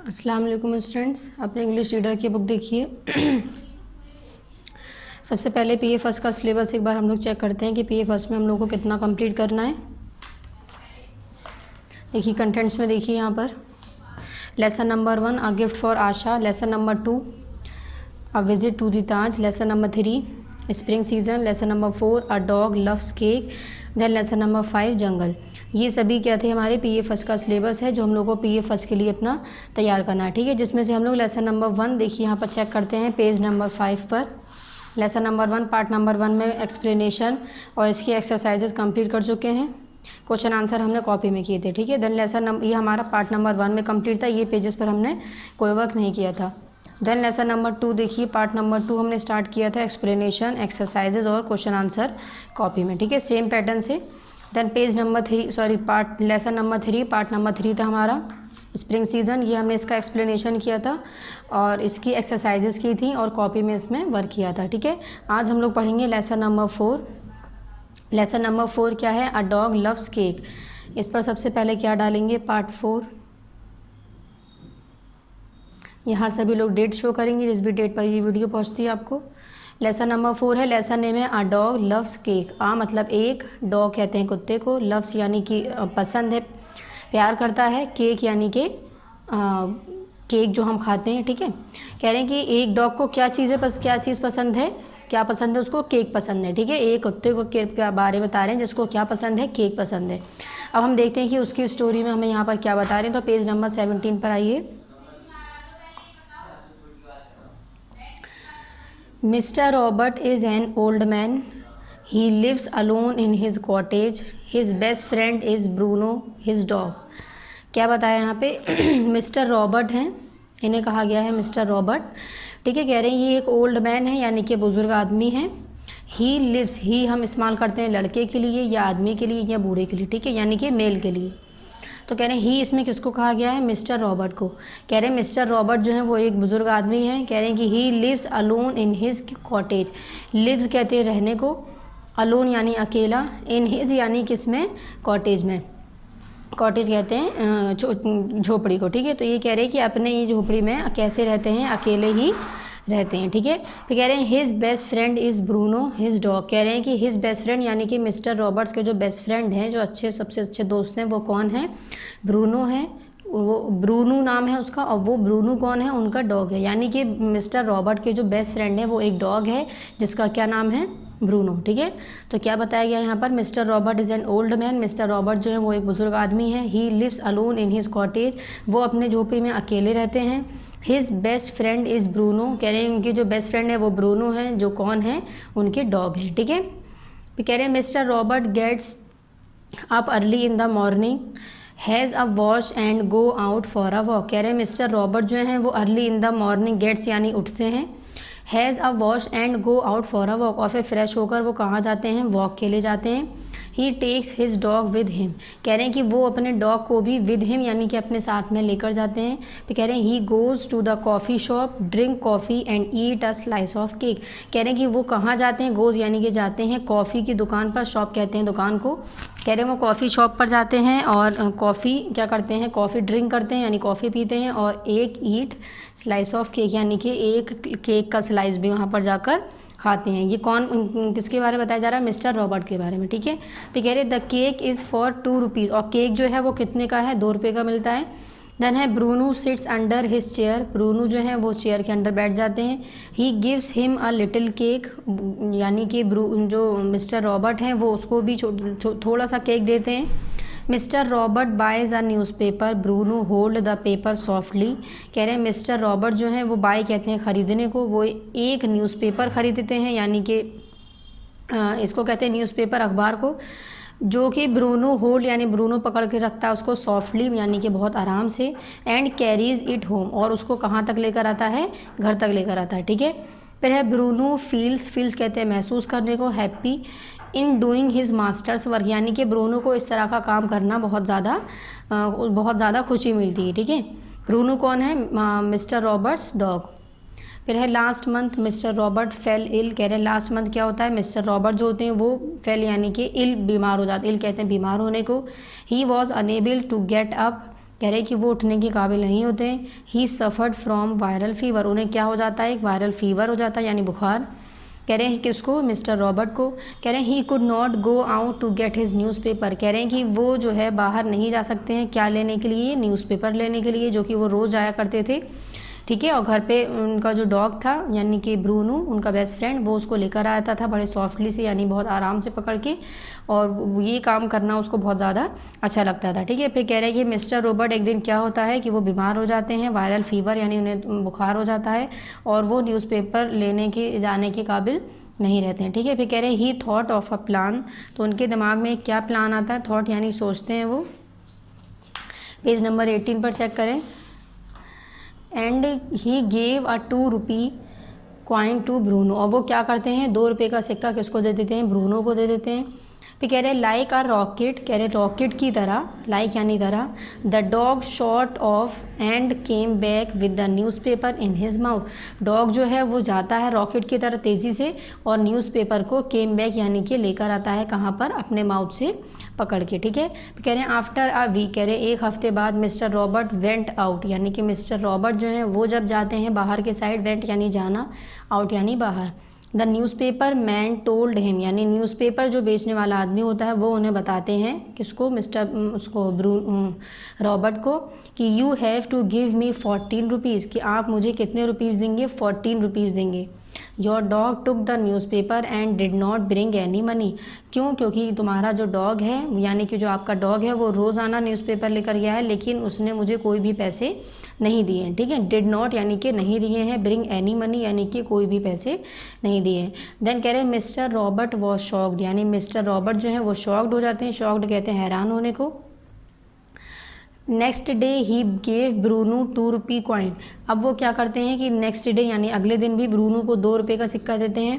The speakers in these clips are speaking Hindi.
अस्सलाम वालेकुम स्टूडेंट्स, अपने इंग्लिश रीडर की बुक देखिए। सबसे पहले पीए फर्स्ट का सिलेबस एक बार हम लोग चेक करते हैं कि पीए फर्स्ट में हम लोग को कितना कंप्लीट करना है। देखिए कंटेंट्स में देखिए यहाँ पर lesson number 1 a gift for Asha, lesson number 2 a visit to the Taj, lesson number 3 spring season, lesson number 4 a dog loves cake, then lesson number 5 jungle. ये सभी क्या थे, हमारे पीए फर्स्ट का सिलेबस है जो हम लोग को पीए फर्स्ट के लिए अपना तैयार करना है। ठीक है, जिसमें से हम लोग लेसन नंबर 1 देखिए यहाँ पर चेक करते हैं पेज नंबर 5 पर। लेसन नंबर 1 पार्ट नंबर 1 में एक्सप्लेनेशन और इसकी एक्सरसाइजेस कंप्लीट कर चुके हैं। क्वेश्चन आंसर हमने कॉपी में किए थे। ठीक है, देन लेसन ये हमारा पार्ट नंबर 1 में कंप्लीट था, ये पेजेस पर हमने कोई वर्क नहीं किया था। देन लेसन नंबर 2 देखिए, पार्ट नंबर 2 हमने स्टार्ट किया था एक्सप्लेनेशन, एक्सरसाइजेज और क्वेश्चन आंसर कॉपी में। ठीक है, सेम पैटर्न से। Then page number 3 part lesson number 3 part number 3 था हमारा स्प्रिंग सीजन, ये हमने इसका एक्सप्लेनेशन किया था और इसकी एक्सरसाइजेस की थी और कॉपी में इसमें वर्क किया था। ठीक है, आज हम लोग पढ़ेंगे लेसन नंबर 4। लेसन नंबर 4 क्या है, अ डॉग लव्स केक। इस पर सबसे पहले क्या डालेंगे, पार्ट 4। यहाँ सभी लोग डेट शो करेंगे जिस भी डेट पर ये वीडियो पहुँचती है आपको। लेसन नंबर 4 है, लेसन नेम है अ डॉग लव्स केक। आ मतलब एक, डॉग कहते हैं कुत्ते को, लव्स यानी कि पसंद है, प्यार करता है, केक यानी कि केक जो हम खाते हैं। ठीक है, कह रहे हैं कि एक डॉग को क्या चीज़ पसंद है, क्या पसंद है उसको, केक पसंद है। ठीक है, एक कुत्ते को केक के बारे में बता रहे हैं जिसको क्या पसंद है, केक पसंद है। अब हम देखते हैं कि उसकी स्टोरी में हमें यहाँ पर क्या बता रहे हैं। तो पेज नंबर 17 पर आइए। Mr. Robert is an old man. He lives alone in his cottage. His best friend is Bruno, his dog. क्या बताया यहाँ पे मिस्टर रॉबर्ट हैं, इन्हें कहा गया है मिस्टर रॉबर्ट। ठीक है, कह रहे हैं ये एक ओल्ड मैन है यानी कि बुज़ुर्ग आदमी हैं। ही लिव्स, ही हम इस्तेमाल करते हैं लड़के के लिए या आदमी के लिए या बूढ़े के लिए। ठीक है, यानी कि मेल के लिए। तो कह रहे हैं ही इसमें किसको कहा गया है, मिस्टर रॉबर्ट को। कह रहे हैं मिस्टर रॉबर्ट जो है वो एक बुज़ुर्ग आदमी हैं। कह रहे हैं कि he lives alone in his cottage. Lives कहते हैं रहने को, अलोन यानी अकेला, इन हिज यानी किसमें, कॉटेज में। कॉटेज कहते हैं झोपड़ी को। ठीक है, तो ये कह रहे हैं कि अपने ये झोपड़ी में कैसे रहते हैं, अकेले ही रहते हैं। ठीक है, फिर कह रहे हैं his best friend is Bruno his dog. कह रहे हैं कि हिज बेस्ट फ्रेंड यानी कि मिस्टर रॉबर्ट्स के जो बेस्ट फ्रेंड हैं, जो सबसे अच्छे दोस्त हैं, वो कौन है, ब्रूनो है। वो ब्रूनो नाम है उसका, और वो ब्रूनो कौन है, उनका डॉग है। यानी कि मिस्टर रॉबर्ट के जो बेस्ट फ्रेंड है वो एक डॉग है जिसका क्या नाम है, ब्रूनो। ठीक है, तो क्या बताया गया यहाँ पर, mister Robert is an old man. Mister Robert जो है वो एक बुज़ुर्ग आदमी है। He lives alone in his cottage, वो अपने झोपड़ी में अकेले रहते हैं। His best friend is Bruno, कह रहे हैं उनकी जो बेस्ट फ्रेंड है वो ब्रूनो है, जो कौन है, उनके डॉग हैं। ठीक है, फिर कह रहे हैं mister Robert gets up early in the morning, has a wash and go out for a walk. कह रहे हैं मिस्टर रॉबर्ट जो हैं वो early in the morning, gets यानी उठते हैं, has a wash and go out for a walk, और फिर फ्रेश होकर वो कहाँ जाते हैं, वॉक के लिए जाते हैं। He takes his dog with him, कह रहे हैं कि वो अपने डॉग को भी विद हिम यानी कि अपने साथ में लेकर जाते हैं। फिर कह रहे हैं he goes to the coffee shop, drink coffee and eat a slice of cake. कह रहे हैं कि वो कहाँ जाते हैं, गोज़ यानी कि जाते हैं कॉफ़ी की दुकान पर, शॉप कहते हैं दुकान को। कह रहे हैं वो कॉफ़ी शॉप पर जाते हैं और कॉफ़ी क्या करते हैं, कॉफ़ी ड्रिंक करते हैं यानी कॉफ़ी पीते हैं, और एक ईट स्लाइस ऑफ केक यानी कि एक केक का स्लाइस भी वहाँ पर जाकर खाते हैं। ये कौन, किसके बारे में बताया जा रहा है, मिस्टर रॉबर्ट के बारे में। ठीक है, फिर कह रहे the cake is for 2 rupees, और केक जो है वो कितने का है, 2 रुपये का मिलता है। देन है Bruno sits under his chair, Bruno जो है वो चेयर के अंदर बैठ जाते हैं। He gives him a little cake, यानी कि जो मिस्टर रॉबर्ट हैं वो उसको भी थोड़ा सा केक देते हैं। Mister Robert boys a newspaper, Bruno hold the paper softly. कह रहे हैं मिस्टर रॉबर्ट जो हैं वो बाय कहते हैं ख़रीदने को, वो एक न्यूज़पेपर ख़रीदते हैं यानी कि इसको कहते हैं न्यूज़पेपर, अखबार को, जो कि ब्रूनो होल्ड यानी ब्रूनो पकड़ के रखता है उसको, सॉफ्टली यानी कि बहुत आराम से, एंड कैरीज इट होम, और उसको कहाँ तक लेकर आता है, घर तक लेकर आता है। ठीक है, फिर है ब्रूनो फील्स कहते हैं महसूस करने को, happy in doing his masters work, यानी कि ब्रूनो को इस तरह का काम करना बहुत ज़्यादा खुशी मिलती है। ठीक है, ब्रूनो कौन है, मिस्टर रॉबर्ट्स डॉग। फिर है last month mister Robert fell ill, कह रहे हैं लास्ट मंथ क्या होता है, मिस्टर रॉबर्ट जो होते हैं वो फेल यानी कि इल, बीमार हो जाते, इल कहते हैं बीमार होने को। He was unable to get up कह रहे हैं कि वो उठने के काबिल नहीं होते। ही सफ़र्ड फ्रॉम वायरल फ़ीवर, उन्हें क्या हो जाता है, एक वायरल फ़ीवर हो जाता है यानी बुखार। कह रहे हैं किसको, मिस्टर रॉबर्ट को। कह रहे हैं he could not go out to get his newspaper, कह रहे हैं कि वो जो है बाहर नहीं जा सकते हैं क्या लेने के लिए, न्यूज़पेपर लेने के लिए, जो कि वो रोज़ आया करते थे। ठीक है, और घर पे उनका जो डॉग था यानी कि ब्रूनो, उनका बेस्ट फ्रेंड, वो उसको लेकर आता था बड़े सॉफ्टली से, यानी बहुत आराम से पकड़ के, और ये काम करना उसको बहुत ज़्यादा अच्छा लगता था। ठीक है, फिर कह रहे हैं कि मिस्टर रॉबर्ट एक दिन क्या होता है कि वो बीमार हो जाते हैं, वायरल फ़ीवर यानी उन्हें बुखार हो जाता है, और वो न्यूज़पेपर लेने के जाने के काबिल नहीं रहते हैं। ठीक है, फिर कह रहे हैं ही थॉट ऑफ अ प्लान, तो उनके दिमाग में क्या प्लान आता है, थॉट यानी सोचते हैं वो। पेज नंबर 18 पर चेक करें। And he gave a 2 rupee coin to Bruno, और वो क्या करते हैं, 2 रुपये का सिक्का किसको दे देते हैं, ब्रूनो को दे देते हैं। फिर कह रहे हैं लाइक अ रॉकेट, कह रहे रॉकेट की तरह, लाइक यानी तरह, the dog shot of and came back with the newspaper in his mouth, dog जो है वो जाता है रॉकेट की तरह तेज़ी से, और न्यूज़पेपर को केम बैक यानी कि लेकर आता है कहाँ पर, अपने माउथ से पकड़ के। ठीक है, कह रहे हैं आफ्टर अ वीक, कह रहे हैं एक हफ्ते बाद, मिस्टर रॉबर्ट वेंट आउट, यानी कि मिस्टर रॉबर्ट जो है वो जब जाते हैं बाहर के साइड, वेंट यानी जाना, आउट यानी बाहर। The newspaper man told him, यानी न्यूज़पेपर जो बेचने वाला आदमी होता है वो उन्हें बताते हैं, किसको, मिस्टर उसको रॉबर्ट को, कि you have to give me 14 rupees, कि आप मुझे कितने रुपीज़ देंगे, 14 रुपीज़ देंगे। Your dog took the newspaper and did not bring any money, क्यों, क्योंकि तुम्हारा जो डॉग है यानी कि जो आपका डॉग है वो रोज़ाना न्यूज़पेपर लेकर गया है, लेकिन उसने मुझे कोई भी पैसे नहीं दिए हैं। ठीक है, डिड नॉट यानी कि नहीं दिए हैं, ब्रिंग एनी मनी यानी कि कोई भी पैसे नहीं दिए हैं। देन कह रहे हैं मिस्टर रॉबर्ट वॉज शॉक्ड, यानी मिस्टर रॉबर्ट जो है वो शॉक्ड हो जाते हैं, शॉक्ड कहते हैं हैरान होने को। Next day he gave Bruno 2 rupee coin, अब वो क्या करते हैं कि नेक्स्ट डे यानी अगले दिन भी ब्रूनो को 2 रुपये का सिक्का देते हैं।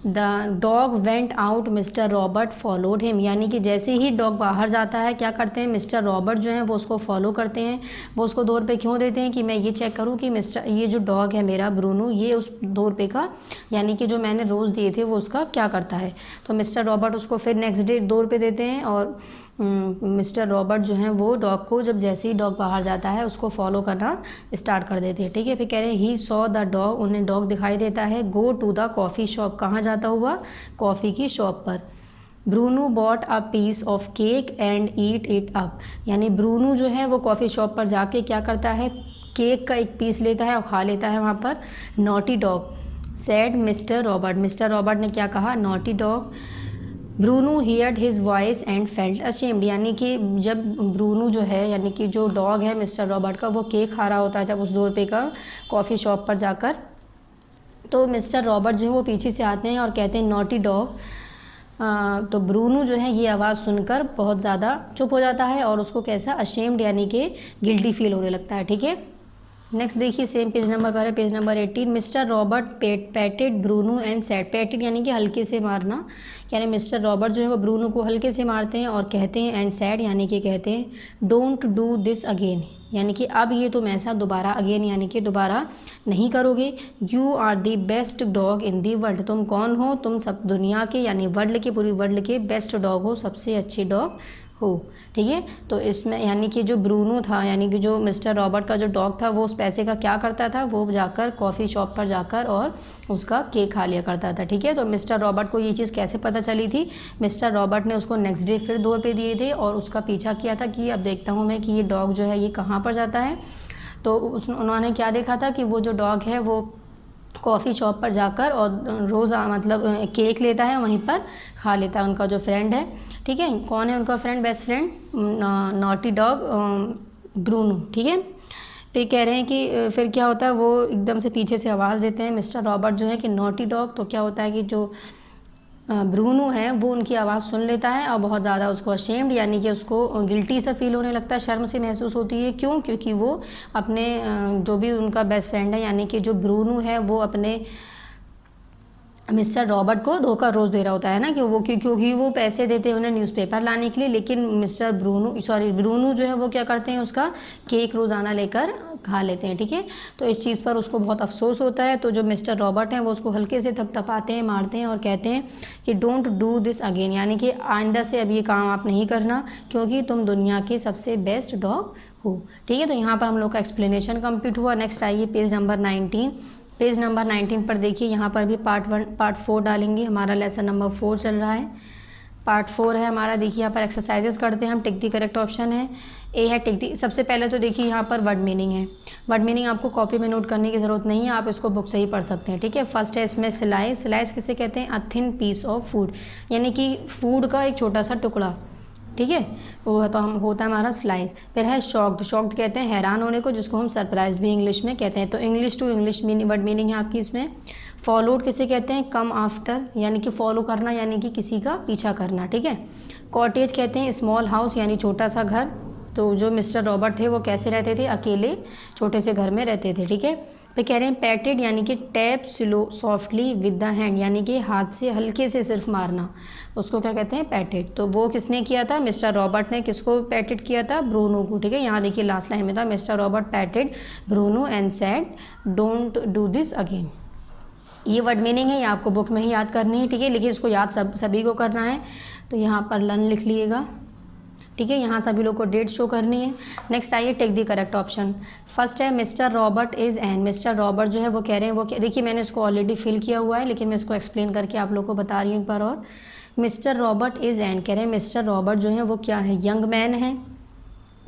The dog went out, mister Robert followed him, यानी कि जैसे ही डॉग बाहर जाता है क्या करते हैं, मिस्टर रॉबर्ट जो है वो उसको फॉलो करते हैं। वो उसको 2 रुपये क्यों देते हैं, कि मैं ये चेक करूँ कि मिस्टर ये जो डॉग है मेरा ब्रूनो, ये उस 2 रुपये का यानी कि जो मैंने रोज़ दिए थे वो उसका क्या करता है। तो मिस्टर रॉबर्ट उसको फिर नेक्स्ट डे 2 रुपये देते हैं, और मिस्टर रॉबर्ट जो हैं वो डॉग को जब जैसे ही डॉग बाहर जाता है उसको फॉलो करना स्टार्ट कर देते हैं। ठीक है, फिर कह रहे हैं ही सॉ द डॉग, उन्हें डॉग दिखाई देता है, go to the coffee shop, कहाँ जाता हुआ, कॉफ़ी की शॉप पर। Bruno bought a piece of cake and eat it up, यानी ब्रूनो जो है वो कॉफ़ी शॉप पर जाके क्या करता है, केक का एक पीस लेता है और खा लेता है वहाँ पर। Naughty dog sad mister Robert, mister Robert ने क्या कहा, naughty dog. Bruno heard his voice and felt ashamed, यानी कि जब ब्रूनो जो है यानी कि जो डॉग है मिस्टर रॉबर्ट का, वो केक खा रहा होता है जब उस 2 रुपये का कॉफ़ी शॉप पर जाकर, तो मिस्टर रॉबर्ट जो है वो पीछे से आते हैं और कहते हैं नॉटी डॉग। तो ब्रूनो जो है ये आवाज़ सुनकर बहुत ज़्यादा चुप हो जाता है और उसको कैसा, अशेम्ड यानी कि गिल्टी फील होने लगता है। ठीक है, नेक्स्ट देखिए सेम पेज नंबर पर है, page number 18। Mister Robert पैटेड Bruno and sad, पैटेड यानी कि हल्के से मारना, यानी मिस्टर रॉबर्ट जो है वो ब्रूनो को हल्के से मारते हैं और कहते हैं, एंड सैड यानी कि कहते हैं, डोंट डू दिस अगेन, यानी कि अब ये तुम ऐसा दोबारा, अगेन यानी कि दोबारा नहीं करोगे। You are the best dog in the world, तुम कौन हो, तुम सब दुनिया के यानी वर्ल्ड के, पूरी वर्ल्ड के बेस्ट डॉग हो, सबसे अच्छे डॉग हो। ठीक है, तो इसमें यानी कि जो ब्रूनो था यानी कि जो मिस्टर रॉबर्ट का जो डॉग था वो उस पैसे का क्या करता था, वो जाकर कॉफ़ी शॉप पर जाकर और उसका केक खा लिया करता था। ठीक है, तो मिस्टर रॉबर्ट को ये चीज़ कैसे पता चली थी, मिस्टर रॉबर्ट ने उसको नेक्स्ट डे फिर 2 रुपये दिए थे और उसका पीछा किया था कि अब देखता हूँ मैं कि ये डॉग जो है ये कहाँ पर जाता है। तो उन्होंने क्या देखा था कि वो जो डॉग है वो कॉफ़ी शॉप पर जाकर और रोज़ मतलब केक लेता है, वहीं पर खा लेता है, उनका जो फ्रेंड है। ठीक है, कौन है उनका friend, best friend, naughty dog Bruno. ठीक है, फिर कह रहे हैं कि फिर क्या होता है, वो एकदम से पीछे से आवाज़ देते हैं मिस्टर रॉबर्ट जो है कि नॉटी डॉग, तो क्या होता है कि जो ब्रूनो है वो उनकी आवाज़ सुन लेता है और बहुत ज़्यादा उसको अशेम्ड यानी कि उसको गिल्टी सा फील होने लगता है, शर्म से महसूस होती है। क्यों, क्योंकि वो अपने जो भी उनका बेस्ट फ्रेंड है यानी कि जो ब्रूनो है वो अपने मिस्टर रॉबर्ट को धोखा रोज़ दे रहा होता है ना कि वो क्योंकि वो पैसे देते हैं उन्हें न्यूज़पेपर लाने के लिए, लेकिन मिस्टर ब्रूनो जो है वो क्या करते हैं, उसका केक रोज़ाना लेकर खा लेते हैं। ठीक है, तो इस चीज़ पर उसको बहुत अफसोस होता है। तो जो मिस्टर रॉबर्ट हैं वो उसको हल्के से थपथपाते हैं, मारते हैं और कहते हैं कि डोंट डू दिस अगेन, यानी कि आइंदा से अब ये काम आप नहीं करना, क्योंकि तुम दुनिया के सबसे बेस्ट डॉग हो। ठीक है, तो यहाँ पर हम लोग का एक्सप्लेनेशन कंप्लीट हुआ। नेक्स्ट आइए पेज नंबर 19। पेज नंबर 19 पर देखिए, यहाँ पर भी पार्ट 4 डालेंगे। हमारा लेसन नंबर 4 चल रहा है, पार्ट 4 है हमारा। देखिए यहाँ पर एक्सरसाइजेस करते हैं हम। टिक दी करेक्ट ऑप्शन है ए है टिक दी। सबसे पहले तो देखिए यहाँ पर वर्ड मीनिंग है। वर्ड मीनिंग आपको कॉपी में नोट करने की ज़रूरत नहीं है, आप इसको बुक से ही पढ़ सकते हैं। ठीक है, फर्स्ट है इसमें स्लाइस। स्लाइस किसे कहते हैं? A thin piece of food, यानी कि फूड का एक छोटा सा टुकड़ा। ठीक है, वो तो हम होता है हमारा स्लाइस। फिर है शॉक्ड। शॉक्ड कहते हैं हैरान होने को, जिसको हम सरप्राइज भी इंग्लिश में कहते हैं। तो English to English word meaning है आपकी इसमें। फॉलोड किसे कहते हैं? कम आफ्टर, यानी कि फॉलो करना, यानी कि किसी का पीछा करना। ठीक है, कॉटेज कहते हैं स्मॉल हाउस, यानी छोटा सा घर। तो जो मिस्टर रॉबर्ट थे वो कैसे रहते थे? अकेले छोटे से घर में रहते थे। ठीक है, फिर कह रहे हैं पैटेड, यानी कि tap slow softly with the hand, यानी कि हाथ से हल्के से सिर्फ मारना, उसको क्या कहते हैं? पैटेड। तो वो किसने किया था? मिस्टर रॉबर्ट ने। किसको पैटेड किया था? ब्रूनो को। ठीक है, यहाँ देखिए लास्ट लाइन में था mister Robert पैटेड Bruno and said don't do this again. ये वर्ड मीनिंग है, ये आपको बुक में ही याद करनी है। ठीक है, लेकिन इसको याद सभी को करना है। तो यहाँ पर लर्न लिख लिएगा। ठीक है, यहाँ सभी लोग को डेट शो करनी है। नेक्स्ट आइए take the correct option. First है mister Robert is an. Mister Robert जो है वो कह रहे हैं, वो देखिए मैंने इसको ऑलरेडी फिल किया हुआ है, लेकिन मैं इसको एक्सप्लेन करके आप लोग को बता रही हूँ एक बार और। मिस्टर रॉबर्ट इज़ एन कह रहे हैं मिस्टर रॉबर्ट जो है वो क्या है? यंग मैन है,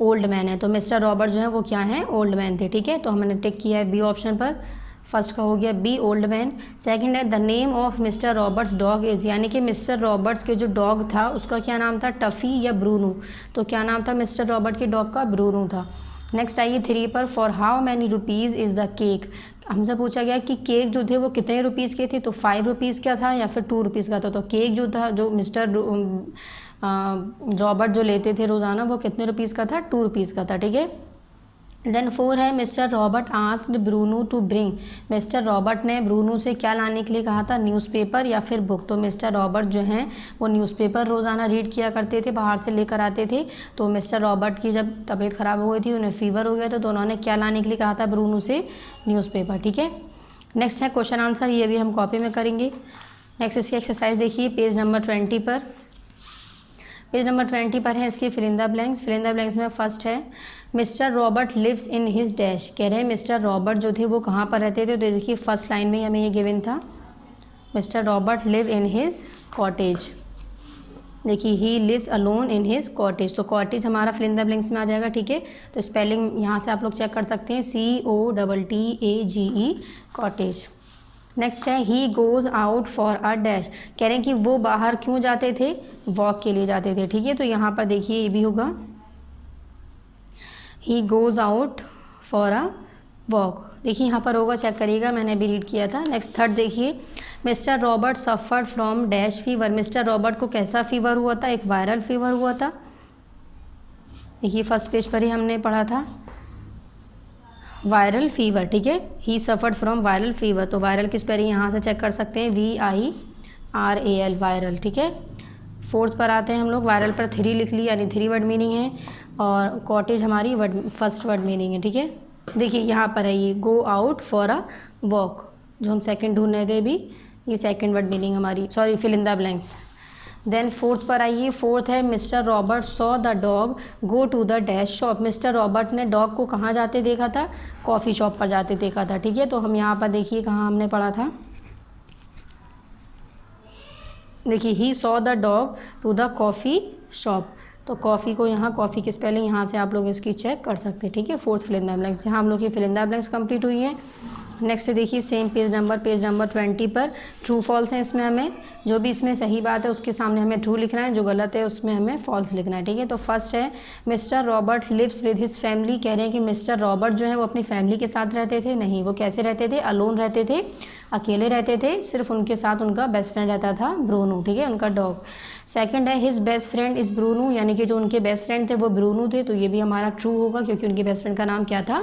ओल्ड मैन है। तो मिस्टर रॉबर्ट जो है वो क्या है? ओल्ड मैन थे। ठीक है, तो हमने टिक किया है बी ऑप्शन पर। फर्स्ट का हो गया बी, ओल्ड मैन। सेकंड है the name of mister Roberts dog is, यानी कि मिस्टर रॉबर्ट्स के जो डॉग था उसका क्या नाम था? टफ़ी या ब्रूनो। तो क्या नाम था मिस्टर रॉबर्ट के डॉग का? ब्रूनो था। नेक्स्ट आइए 3 पर। For how many rupees is the cake. हमसे पूछा गया कि केक जो थे वो कितने रुपीज़ के थे? तो 5 रुपीज़ का था या फिर 2 रुपीज़ का था। तो केक जो था, जो मिस्टर रॉबर्ट जो लेते थे रोज़ाना, वो कितने रुपीज़ का था? 2 रुपीज़ का था। ठीक है, देन 4 है mister Robert asked Bruno to bring. Mister Robert ने ब्रूनो से क्या लाने के लिए कहा था? न्यूज़पेपर या फिर बुक। तो मिस्टर रॉबर्ट जो हैं वो न्यूज़पेपर रोज़ाना रीड किया करते थे, बाहर से लेकर आते थे। तो मिस्टर रॉबर्ट की जब तबीयत ख़राब हो गई थी, उन्हें फीवर हो गया था, तो उन्होंने क्या लाने के लिए कहा था ब्रूनो से? न्यूज़पेपर। ठीक है, नेक्स्ट है क्वेश्चन आंसर, ये भी हम कॉपी में करेंगे। नेक्स्ट इसकी एक्सरसाइज देखिए पेज नंबर 20 पर। पेज नंबर 20 पर है इसकी fill in the blanks. Fill in the blanks में फर्स्ट है mister Robert lives in his dash. कह रहे हैं मिस्टर रॉबर्ट जो थे वो कहाँ पर रहते थे? तो देखिए फर्स्ट लाइन में ही हमें ये गिवन था, mister Robert live in his cottage. देखिए he lives alone in his cottage. तो कॉटेज हमारा फिल इन द ब्लैंक्स में आ जाएगा। ठीक है, तो स्पेलिंग यहाँ से आप लोग चेक कर सकते हैं, COTTAGE कॉटेज। नेक्स्ट है he goes out for a dash. कह रहे हैं कि वो बाहर क्यों जाते थे? वॉक के लिए जाते थे। ठीक है, तो यहाँ पर देखिए ये भी होगा, he goes out for a walk. देखिए यहाँ पर होगा, चेक करिएगा, मैंने अभी रीड किया था। नेक्स्ट थर्ड देखिए mister Robert suffered from dash fever. Mister Robert को कैसा फीवर हुआ था? एक वायरल फीवर हुआ था। देखिए फर्स्ट पेज पर ही हमने पढ़ा था वायरल फीवर। ठीक है, ही सफ़र्ड फ्रॉम वायरल फीवर। तो वायरल की स्पेलिंग यहाँ से चेक कर सकते हैं, VIRAL वायरल। ठीक है, फोर्थ पर आते हैं हम लोग। वायरल पर 3 लिख ली, यानी 3 वर्ड मीनिंग है, और कॉटेज हमारी फर्स्ट वर्ड मीनिंग है। ठीक है, देखिए यहाँ पर है ये go out for a walk, जो हम सेकंड ढूंढ रहे थे अभी, ये सेकंड वर्ड मीनिंग हमारी, sorry fill in the blanks. Then fourth पर आइए। फोर्थ है mister Robert saw the dog go to the dash shop. Mister Robert ने डॉग को कहाँ जाते देखा था? कॉफ़ी शॉप पर जाते देखा था। ठीक है, तो हम यहाँ पर देखिए कहाँ हमने पढ़ा था, देखिए he saw the dog to the coffee shop. तो कॉफ़ी को यहाँ, कॉफ़ी की स्पेलिंग यहाँ से आप लोग इसकी चेक कर सकते हैं। ठीक है, fourth fill in the blanks, यहाँ हम लोग की fill in the blanks complete हुई है। नेक्स्ट देखिए सेम पेज नंबर 20 पर ट्रू फॉल्स है इसमें हमें। जो भी इसमें सही बात है उसके सामने हमें ट्रू लिखना है, जो गलत है उसमें हमें फॉल्स लिखना है, ठीक है। तो फर्स्ट है mister Robert lives with his family. कह रहे हैं कि मिस्टर रॉबर्ट जो है वो अपनी फैमिली के साथ रहते थे, नहीं, वो कैसे रहते थे, अलोन रहते थे, अकेले रहते थे, सिर्फ उनके साथ उनका बेस्ट फ्रेंड रहता था ब्रूनो, ठीक है, उनका डॉग। सेकंड है his best friend is Bruno, यानी कि जो उनके बेस्ट फ्रेंड थे वो ब्रूनो थे, तो ये भी हमारा ट्रू होगा क्योंकि उनके बेस्ट फ्रेंड का नाम क्या था,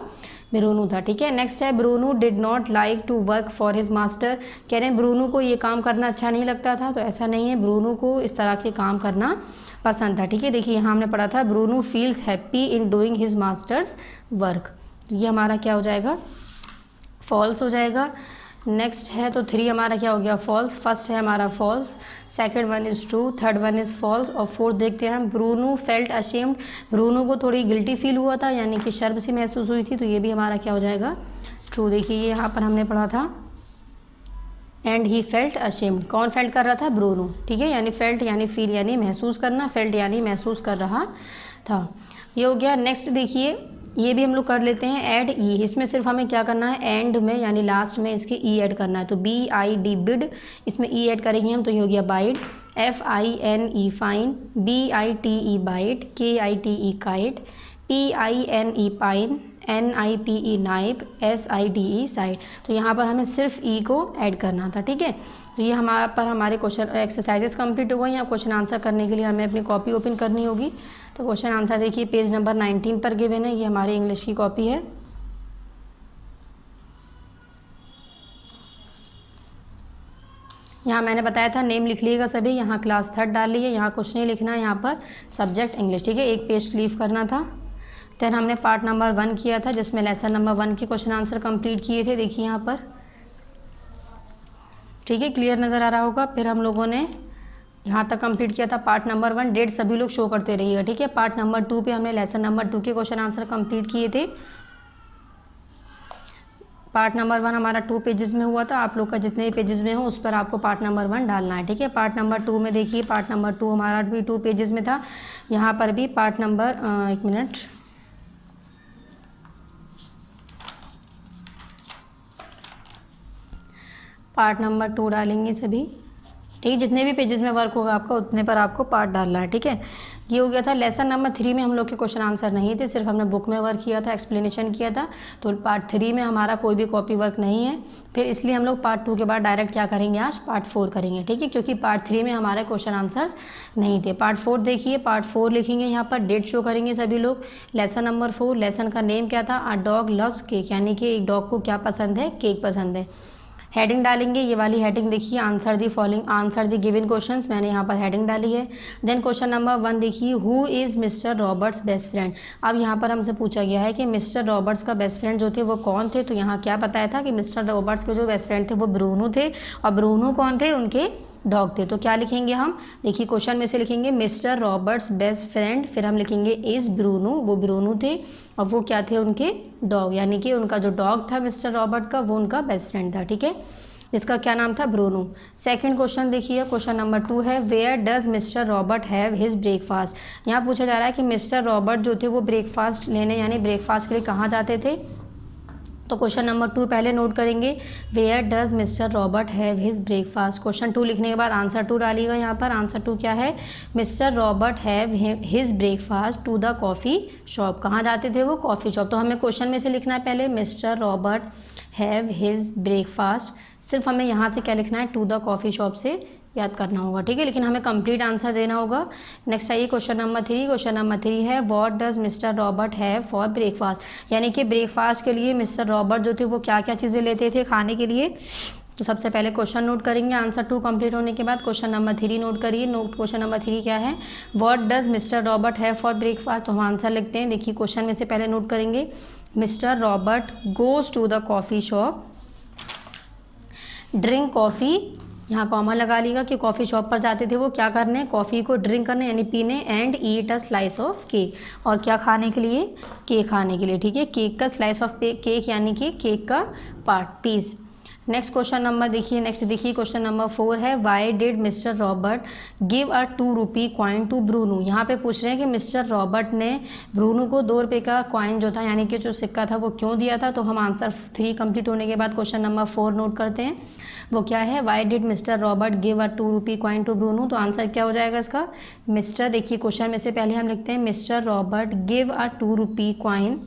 ब्रूनो था, ठीक है। नेक्स्ट है Bruno did not like to work for his master. कह रहे हैं ब्रूनो को ये काम करना अच्छा नहीं लगता था, तो ऐसा नहीं है, ब्रूनो को इस तरह के काम करना पसंद था, ठीक है। देखिए यहाँ हमने पढ़ा था Bruno feels happy in doing his masters work, ये हमारा क्या हो जाएगा, फॉल्स हो जाएगा। नेक्स्ट है तो 3 हमारा क्या हो गया, फॉल्स। फर्स्ट है हमारा false, second one is true, third one is false, और फोर्थ देखते हैं हम ब्रूनो फेल्ट अशेम्ड। ब्रूनो को थोड़ी गिल्टी फील हुआ था, यानी कि शर्म सी महसूस हुई थी, तो ये भी हमारा क्या हो जाएगा, ट्रू। देखिए ये यहाँ पर हमने पढ़ा था एंड ही फेल्ट अशेम्ड, कौन फेल्ट कर रहा था, ब्रूनो, ठीक है, यानी फेल्ट यानी फील यानी महसूस करना, फेल्ट यानी महसूस कर रहा था, ये हो गया। नेक्स्ट देखिए ये भी हम लोग कर लेते हैं ऐड ई, इसमें सिर्फ हमें क्या करना है, एंड में यानी लास्ट में इसके ई ऐड करना है, तो BID बिड, इसमें ई ऐड करेंगे हम, तो ये हो गया bide, FINE fine, BITE bite, KITE kite, PINE pine, NIPE nipe, SIDE side. तो यहाँ पर हमें सिर्फ ई को ऐड करना था, ठीक है। तो ये हमारे क्वेश्चन एक्सरसाइजेस कंप्लीट हो गई हैं। क्वेश्चन आंसर करने के लिए हमें अपनी कॉपी ओपन करनी होगी। तो क्वेश्चन आंसर देखिए पेज नंबर 19 पर गिवन है, ये हमारी इंग्लिश की कॉपी है। यहाँ मैंने बताया था नेम लिख लीजिएगा सभी, यहाँ क्लास 3rd डाल ली है, यहाँ कुछ नहीं लिखना है, यहाँ पर सब्जेक्ट इंग्लिश, ठीक है, एक पेज लीव करना था। देन हमने पार्ट नंबर 1 किया था जिसमें लेसन नंबर 1 के क्वेश्चन आंसर कंप्लीट किए थे, देखिए यहाँ पर, ठीक है, क्लियर नज़र आ रहा होगा। फिर हम लोगों ने यहाँ तक कंप्लीट किया था पार्ट नंबर 1, डेट सभी लोग शो करते रहिएगा, ठीक है। पार्ट नंबर 2 पे हमने लेसन नंबर 2 के क्वेश्चन आंसर कंप्लीट किए थे। पार्ट नंबर 1 हमारा 2 पेजेस में हुआ था, आप लोग का जितने भी पेजेस में हो उस पर आपको पार्ट नंबर 1 डालना है, ठीक है। पार्ट नंबर 2 में देखिए, पार्ट नंबर 2 हमारा भी 2 पेजेस में था, यहाँ पर भी पार्ट नंबर एक मिनट, पार्ट नंबर 2 डालेंगे सभी, ठीक है, जितने भी पेजेस में वर्क होगा आपका उतने पर आपको पार्ट डालना है, ठीक है। ये हो गया था। लेसन नंबर 3 में हम लोग के क्वेश्चन आंसर नहीं थे, सिर्फ हमने बुक में वर्क किया था, एक्सप्लेनेशन किया था, तो पार्ट 3 में हमारा कोई भी कॉपी वर्क नहीं है। फिर इसलिए हम लोग पार्ट 2 के बाद डायरेक्ट क्या करेंगे, आज पार्ट 4 करेंगे, ठीक है, क्योंकि पार्ट 3 में हमारे क्वेश्चन आंसर्स नहीं थे। पार्ट 4 देखिए, पार्ट 4 लिखेंगे, यहाँ पर डेट शो करेंगे सभी लोग। लेसन नंबर 4, लेसन का नेम क्या था, अ डॉग लव्स केक, यानी कि एक डॉग को क्या पसंद है, केक पसंद है। हेडिंग डालेंगे, ये वाली हेडिंग देखिए, answer the following, answer the given questions, मैंने यहाँ पर हेडिंग डाली है। देन क्वेश्चन नंबर 1 देखिए, who is mister Roberts best friend. अब यहाँ पर हमसे पूछा गया है कि मिस्टर रॉबर्ट्स का बेस्ट फ्रेंड जो थे वो कौन थे, तो यहाँ क्या बताया था कि मिस्टर रॉबर्ट्स के जो बेस्ट फ्रेंड थे वो ब्रूनो थे, और ब्रूनो कौन थे, उनके डॉग थे। तो क्या लिखेंगे हम, देखिए क्वेश्चन में से लिखेंगे मिस्टर रॉबर्ट्स बेस्ट फ्रेंड, फिर हम लिखेंगे इज़ ब्रूनो, वो ब्रूनो थे, और वो क्या थे, उनके डॉग, यानी कि उनका जो डॉग था मिस्टर रॉबर्ट का वो उनका बेस्ट फ्रेंड था, ठीक है, जिसका क्या नाम था, ब्रूनो। सेकंड क्वेश्चन देखिए, क्वेश्चन नंबर 2 है, where does mister Robert have his breakfast. यहाँ पूछा जा रहा है कि मिस्टर रॉबर्ट जो थे वो ब्रेकफास्ट लेने यानी ब्रेकफास्ट के लिए कहाँ जाते थे। तो क्वेश्चन नंबर 2 पहले नोट करेंगे, where does mister Robert have his breakfast. Question 2 लिखने के बाद आंसर 2 डालिएगा यहाँ पर। आंसर 2 क्या है, mister Robert have his breakfast to the coffee shop. कहाँ जाते थे वो, कॉफ़ी शॉप। तो हमें क्वेश्चन में से लिखना है पहले, mister Robert have his breakfast, सिर्फ हमें यहाँ से क्या लिखना है, टू द कॉफ़ी शॉप से याद करना होगा, ठीक है, लेकिन हमें कंप्लीट आंसर देना होगा। नेक्स्ट आइए क्वेश्चन नंबर 3। क्वेश्चन नंबर 3 है, what does mister Robert have for breakfast, यानी कि ब्रेकफास्ट के लिए मिस्टर रॉबर्ट जो थे वो क्या क्या चीज़ें लेते थे खाने के लिए। तो सबसे पहले क्वेश्चन नोट करेंगे, आंसर 2 कंप्लीट होने के बाद क्वेश्चन नंबर 3 नोट करिए। क्वेश्चन नंबर 3 क्या है, what does mister Robert have for breakfast. तो हम आंसर लिखते हैं, देखिए क्वेश्चन में से पहले नोट करेंगे, mister Robert goes to the coffee shop, drink coffee, यहाँ कॉमा लगा लीजिएगा कि कॉफ़ी शॉप पर जाते थे वो क्या करने, कॉफ़ी को ड्रिंक करने यानी पीने, and eat a slice of cake, और क्या खाने के लिए, केक खाने के लिए, ठीक है, केक का स्लाइस ऑफ केक यानी कि केक का part, piece. Next question number देखिए, क्वेश्चन नंबर 4 है, why did mister Robert give a 2 rupee coin to Bruno. यहाँ पे पूछ रहे हैं कि मिस्टर रॉबर्ट ने ब्रूनो को 2 रुपये का कॉइन जो था यानी कि जो सिक्का था वो क्यों दिया था। तो हम आंसर 3 कंप्लीट होने के बाद क्वेश्चन नंबर 4 नोट करते हैं। वो क्या है, why did mister Robert give a 2 rupee coin to Bruno. तो आंसर क्या हो जाएगा इसका, मिस्टर, देखिए क्वेश्चन में से पहले हम लिखते हैं mister Robert give a 2 rupee coin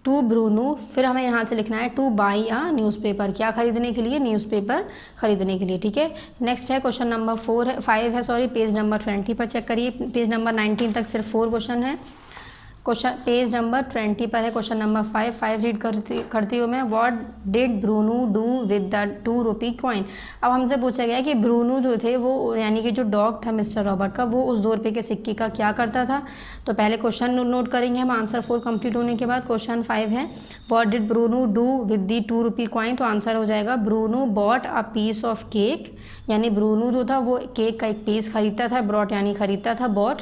to Bruno, फिर हमें यहाँ से लिखना है टू बाई अ न्यूज़पेपर, क्या खरीदने के लिए, न्यूज़पेपर खरीदने के लिए। ठीक है, नेक्स्ट है क्वेश्चन नंबर 5 है सॉरी, पेज नंबर 20 पर चेक करिए। पेज नंबर 19 तक सिर्फ 4 क्वेश्चन है। क्वेश्चन पेज नंबर 20 पर है क्वेश्चन नंबर 5 रीड करती हूँ मैं। What did Bruno do with the 2 rupee coin. अब हमसे पूछा गया कि ब्रूनो जो थे वो यानी कि जो डॉग था मिस्टर रॉबर्ट का, वो उस 2 रुपये के सिक्के का क्या करता था। तो पहले क्वेश्चन नोट करेंगे हम आंसर 4 कंप्लीट होने के बाद। क्वेश्चन 5 है, what did Bruno do with the 2 rupee coin. तो आंसर हो जाएगा Bruno bought a piece of cake, यानी ब्रूनो जो था वो केक का एक पीस खरीदता था, ब्रॉट यानी खरीदता था, बॉट,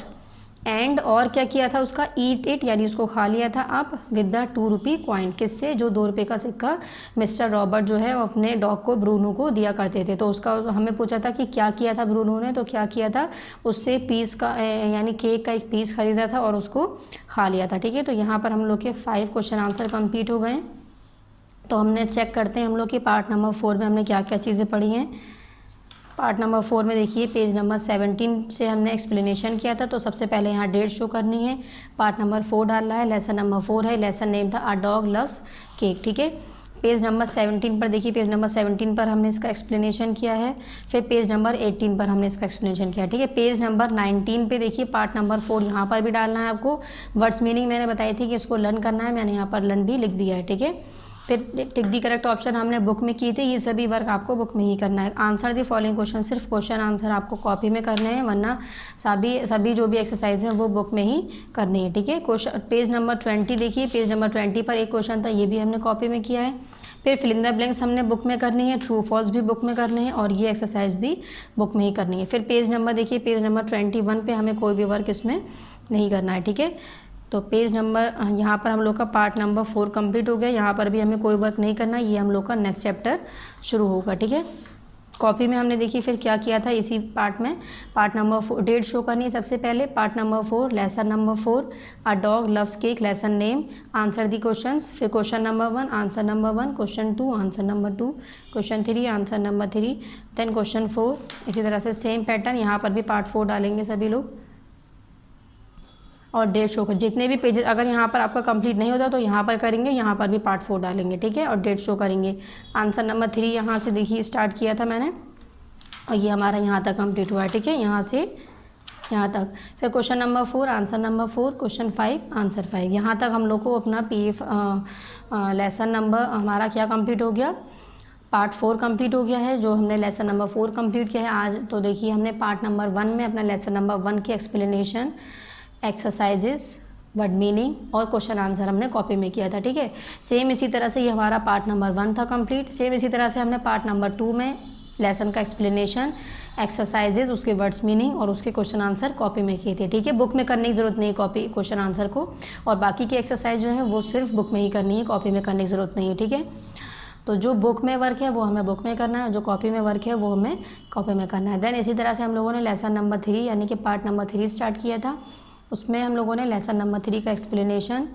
एंड और क्या किया था उसका, ईट इट यानी उसको खा लिया था अब विद द 2 रुपी कॉइन, किससे, जो 2 रुपये का सिक्का मिस्टर रॉबर्ट जो है वो अपने डॉग को ब्रूनो को दिया करते थे। तो उसका हमें पूछा था कि क्या किया था ब्रूनो ने, तो क्या किया था, उससे पीस का यानी केक का एक पीस खरीदा था और उसको खा लिया था। ठीक है, तो यहाँ पर हम लोग के 5 क्वेश्चन आंसर कंप्लीट हो गए। तो हमने चेक करते हैं हम लोग की पार्ट नंबर 4 में हमने क्या क्या चीज़ें पढ़ी हैं। पार्ट नंबर 4 में देखिए पेज नंबर 17 से हमने एक्सप्लेनेशन किया था। तो सबसे पहले यहाँ डेट शो करनी है, पार्ट नंबर 4 डालना है, लेसन नंबर 4 है, लेसन नेम था अ डॉग लव्स केक। ठीक है, पेज नंबर 17 पर देखिए, पेज नंबर 17 पर हमने इसका एक्सप्लेनेशन किया है, फिर पेज नंबर 18 पर हमने इसका एक्सप्लेनेशन किया। ठीक है, पेज नंबर 19 पे देखिए पार्ट नंबर 4 यहाँ पर भी डालना है आपको। वर्ड्स मीनिंग मैंने बताई थी कि इसको लर्न करना है, मैंने यहाँ पर लर्न भी लिख दिया है। ठीक है, फिर टिक दी करेक्ट ऑप्शन हमने बुक में किए थे, ये सभी वर्क आपको बुक में ही करना है। आंसर दी फॉलोइंग क्वेश्चन, सिर्फ क्वेश्चन आंसर आपको कॉपी में करने हैं, वरना सभी जो भी एक्सरसाइज हैं वो बुक में ही करनी है। ठीक है, क्वेश्चन पेज नंबर 20 देखिए, पेज नंबर 20 पर एक क्वेश्चन था, ये भी हमने कॉपी में किया है। फिर फिल इन द ब्लैंक्स हमने बुक में करनी है, ट्रू फॉल्स भी बुक में करने हैं और ये एक्सरसाइज भी बुक में ही करनी है। फिर पेज नंबर देखिए, पेज नंबर 21 पे हमें कोई भी वर्क इसमें नहीं करना है। ठीक है, तो पेज नंबर यहाँ पर हम लोग का पार्ट नंबर 4 कंप्लीट हो गया, यहाँ पर भी हमें कोई वर्क नहीं करना, ये हम लोग का नेक्स्ट चैप्टर शुरू होगा। ठीक है, कॉपी में हमने देखिए फिर क्या किया था इसी पार्ट में, पार्ट नंबर 4 डेट शो करनी है सबसे पहले, part number 4 lesson number 4 a dog loves cake, lesson name, answer the questions, फिर question number 1 answer number 1, question 2 answer number 2, question 3 answer number 3, then question 4। इसी तरह से सेम पैटर्न यहाँ पर भी पार्ट 4 डालेंगे सभी लोग और डेट शो कर, जितने भी पेजेस अगर यहाँ पर आपका कंप्लीट नहीं होता तो यहाँ पर करेंगे, यहाँ पर भी पार्ट 4 डालेंगे। ठीक है, और डेट शो करेंगे। आंसर नंबर 3 यहाँ से देखिए स्टार्ट किया था मैंने और ये हमारा यहाँ तक कंप्लीट हुआ है। ठीक है, यहाँ से यहाँ तक। फिर question number 4 answer number 4, question 5 answer 5, यहाँ तक हम लोग को अपना PF लेसन नंबर हमारा क्या कंप्लीट हो गया, पार्ट 4 कंप्लीट हो गया है, जो हमने लेसन नंबर 4 कंप्लीट किया है आज। तो देखिए हमने पार्ट नंबर 1 में अपना लेसन नंबर 1 की एक्सप्लेनेशन, एक्सरसाइजेस, वर्ड मीनिंग और क्वेश्चन आंसर हमने कॉपी में किया था। ठीक है, सेम इसी तरह से ये हमारा पार्ट नंबर 1 था कंप्लीट। सेम इसी तरह से हमने पार्ट नंबर 2 में लेसन का एक्सप्लेनेशन, एक्सरसाइजेज, उसके वर्ड्स मीनिंग और उसके क्वेश्चन आंसर कॉपी में किए थे। ठीक है, बुक में करने की ज़रूरत नहीं कॉपी क्वेश्चन आंसर को, और बाकी की एक्सरसाइज जो है वो सिर्फ बुक में ही करनी है, कॉपी में करने की ज़रूरत नहीं है। ठीक है, तो जो बुक में वर्क है वो हमें बुक में करना है, जो कॉपी में वर्क है वो हमें कॉपी में करना है। देन इसी तरह से हम लोगों ने लेसन नंबर 3 यानी कि पार्ट नंबर 3 स्टार्ट किया था, उसमें हम लोगों ने लेसन नंबर 3 का एक्सप्लेनेशन,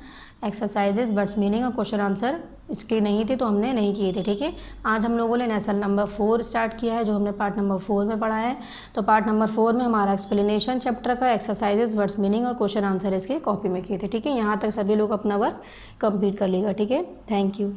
एक्सरसाइजेज, वर्ड्स मीनिंग और क्वेश्चन आंसर इसके नहीं थे तो हमने नहीं किए थे। ठीक है, आज हम लोगों ने लेसन नंबर 4 स्टार्ट किया है, जो हमने पार्ट नंबर 4 में पढ़ा है। तो पार्ट नंबर 4 में हमारा एक्सप्लेनेशन चैप्टर का, एक्सरसाइजेज, वर्ड्स मीनिंग और क्वेश्चन आंसर इसके कॉपी में किए थे। ठीक है, यहाँ तक सभी लोग अपना वर्क कंप्लीट कर लेगा। ठीक है, थैंक यू।